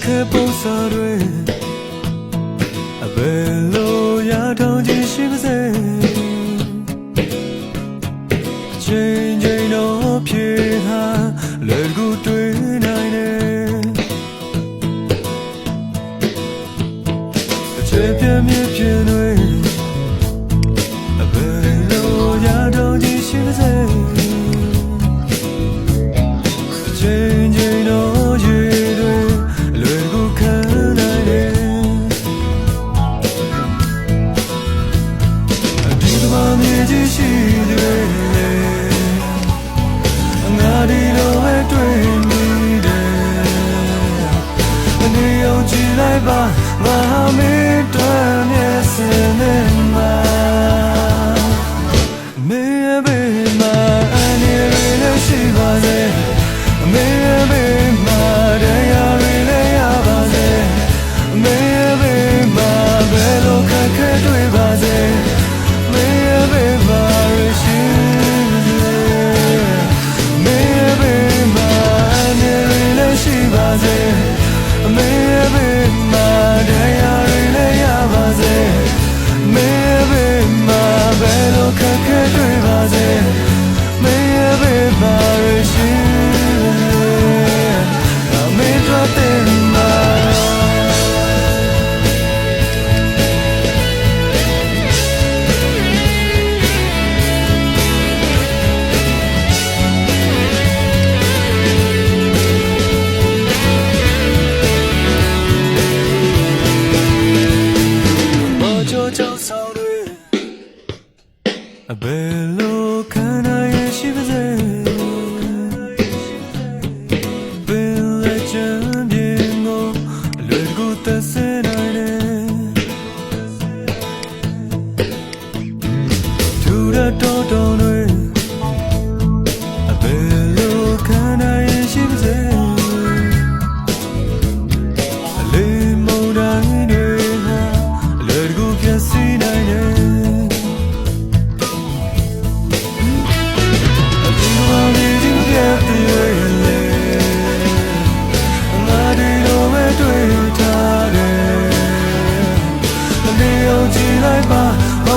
ခဲပုံစံတွေအဘယ်လိုရထောင်ခြင်းရှိပါစေချိန်ချိန်တော့ပြေဟာလွယ်ကူတွေ့နိုင်တယ်အချိန်ပြည့်မြဲပြည့်တွေအဘယ်လိုရထောင်ခြင်းရှိပါစေချိန်ချိန်တော့ရေတွေလွယ်ကူခံနိုင်တယ်အဒီကမှမြည်ကြီးရှိတယ်ငါဒီလိုပဲတွေ့မိတယ်အနေအောင်ကြည့်လိုက်ပါငါမင်းတွေ့မျက်စင်နဲ့မှာမင်းရဲ့ဘေးမှာအနေရလည်းရှိပါစေမင်းရဲ့ဘေးမှာတရားတွေလည်းရပါစေမင်းရဲ့ဘေးမှာဘယ်လိုခက်ခဲတွေ့ပါစေမင်းရဲ့ဘေးမှာရရှိမင်းရဲ့ဘေးမှာအနေတွေလည်းရှိပါစေမင်းရဲ့ဘေးမှာတရားတွေလည်းရပါစေမင်းရဲ့ဘေးမှာဘယ်လိုခက်ခဲတွေ့ပါစေမင်းရဲ့ဘေးမှာရရှိအဘယ်လိုခံနိုင်ရရှိပါစေပင်လက်ချမ်းပြင်းကိုအလွယ်တကူသက်စေနိုင်တယ်ထူရတော်တော်တွေအဘယ်လိုခံနိုင်ရရှိပါစေအလေးမုန်တိုင်းတွေဟာအလွယ်တကူပြည့်စည်နိုင်တယ်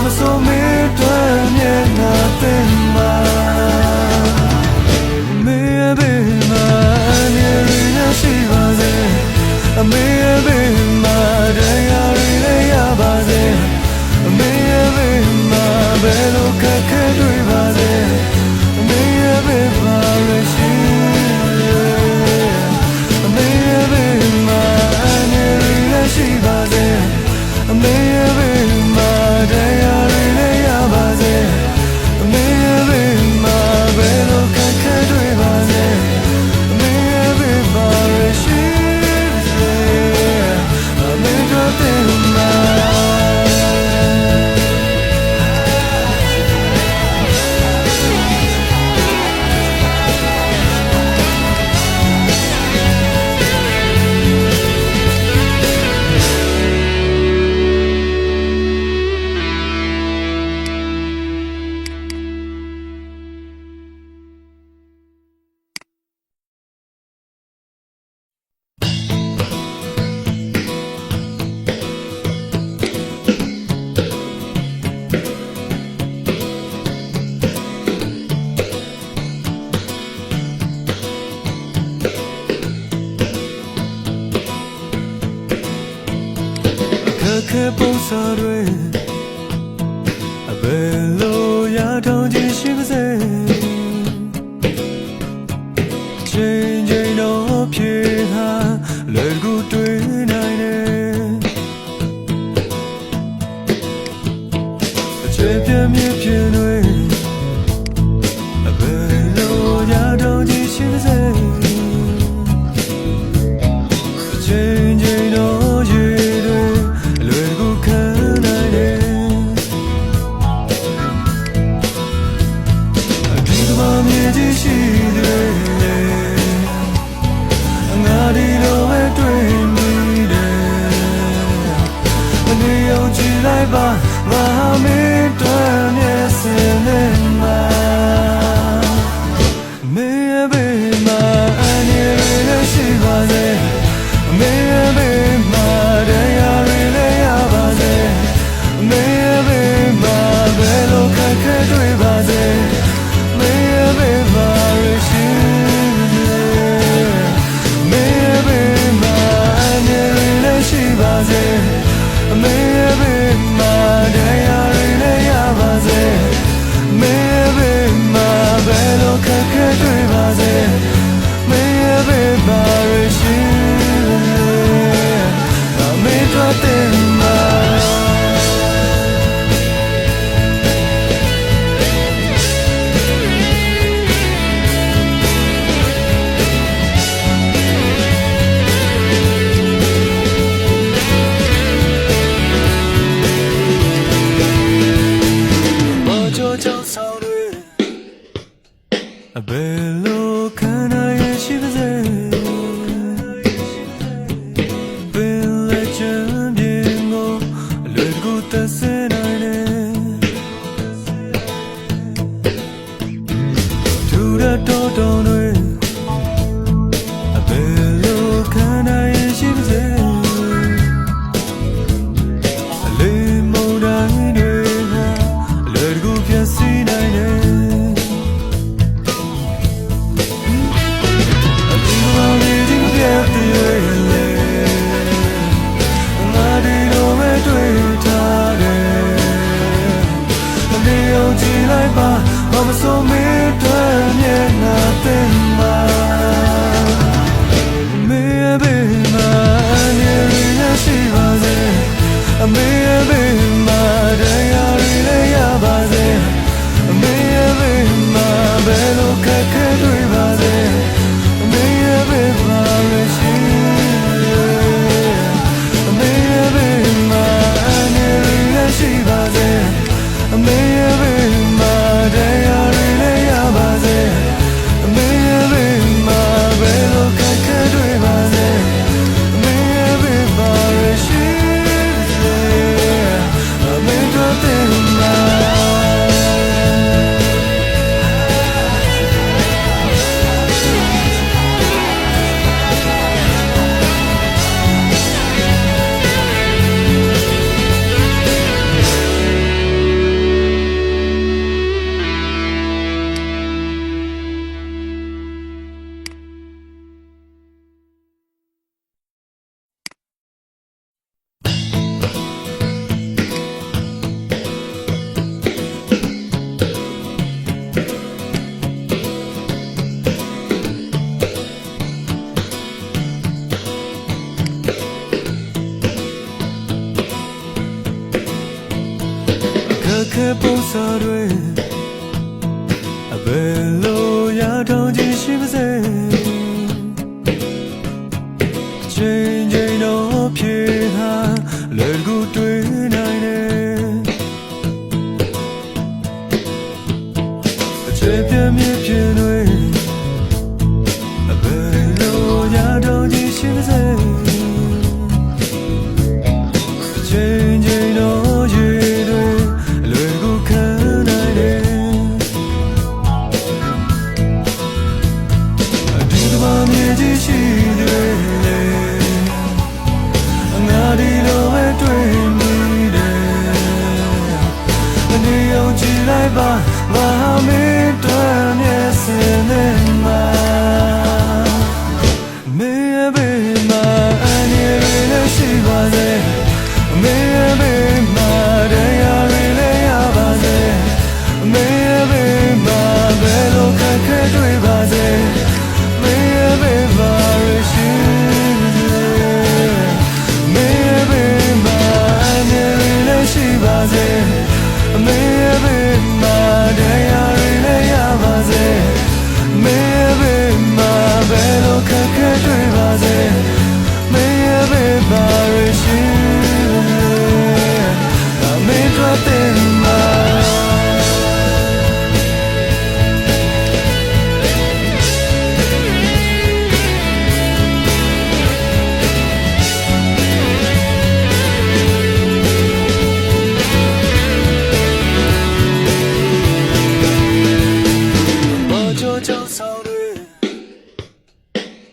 မဆိုမင်းတွေ့မြင်နာတဲ့မှာမင်းရဲ့ဘေးမှာအနေရရှိပါစေမင်းရဲ့ဘေးမှာတရားတွေလည်းရပါစေမင်းရဲ့ဘေးမှာဘယ်လိုခက်ခဲတွေ့ပါစေမင်းရဲ့ဘေးမှာရရှိမင်းရဲ့ဘေးမှာအနေရရှိပါစေမင်းရဲ့ဘေးမှာတရားတွေလည်းရပါစေမင်းရဲ့ဘေးမှာဘယ်လိုခက်ခဲတွေ့ပါစေမင်းရဲ့ဘေးမှာရရှိစေမင်းတို့တဲ့မှာခဲပုံစံတွေအဘယ်လိုရထောင်ခြင်းရှိပါစေချိန်ချိန်တော့ပြေဟာလွယ်ကူတွေ့နိုင်တယ်အချိန်ပြည့်မြဲပြည့်တွေအဘယ်လိုရထောင်ခြင်းရှိပါစေချိန်ချိန်တော့ရေရှိတယ်ငါဒီလိုပဲတွေ့မိတယ်အနေအောင်ကြည့်လိုက်ပါငါမင်းတွေ့မျက်စင်နဲ့မှာမင်းရဲ့ဘေးမှာအနေရရှိပါစေမင်း ခန္ဓာရဲ့ရှိပါစေပင်လက်ချမ်းပြေကိုအလွယ်တကူသက်စေနိုင်တယ်ထူရတော်တော်တွေအဘယ်လိုခန္ဓာရဲ့ရှိပါစေအလေးမုန်တိုင်းတွေဟာအလွယ်တကူပြည့်စည်နိုင်တယ်မဆိုမေတ္တာမျက်နှာသင်မှာမေဘေမာနေရရှိပါစေအမေဘေမာတရားရည်လည်းရပါစေအမေဘေမာဘယ်လိုခက်ခဲတွေ့ပါစေအမေဘေမာရရှိအမေဘေမာနေရရှိပါစေအမေဘေမာတရားခဲပုံစားတွေအဘယ်လိုရထောင်ခြင်းရှိပါစေချိန်ချိန်တော့ဖြေဟာလွယ်ကူတွေ့နိုင်တယ်အချေပြမြင့်ပြင်းတွေအဘယ်လိုရထောင်ခြင်းရှိပါစေချိန်ချိန်တော့ရေတွေရှိတယ်ငါဒီလိုပဲတွေ့နေတယ်မနေအောင်ကြည့်လိုက်ပါငါမေတ္တာမျက်စင်နဲ့မှာမေဘေမာအနေနဲ့ရှိပါစေမေဘေမာတရားရည်လည်းရပါစေမေဘေမာဘယ်လိုခက်ခဲတွေ့ပါစေ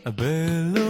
အဘယ်လို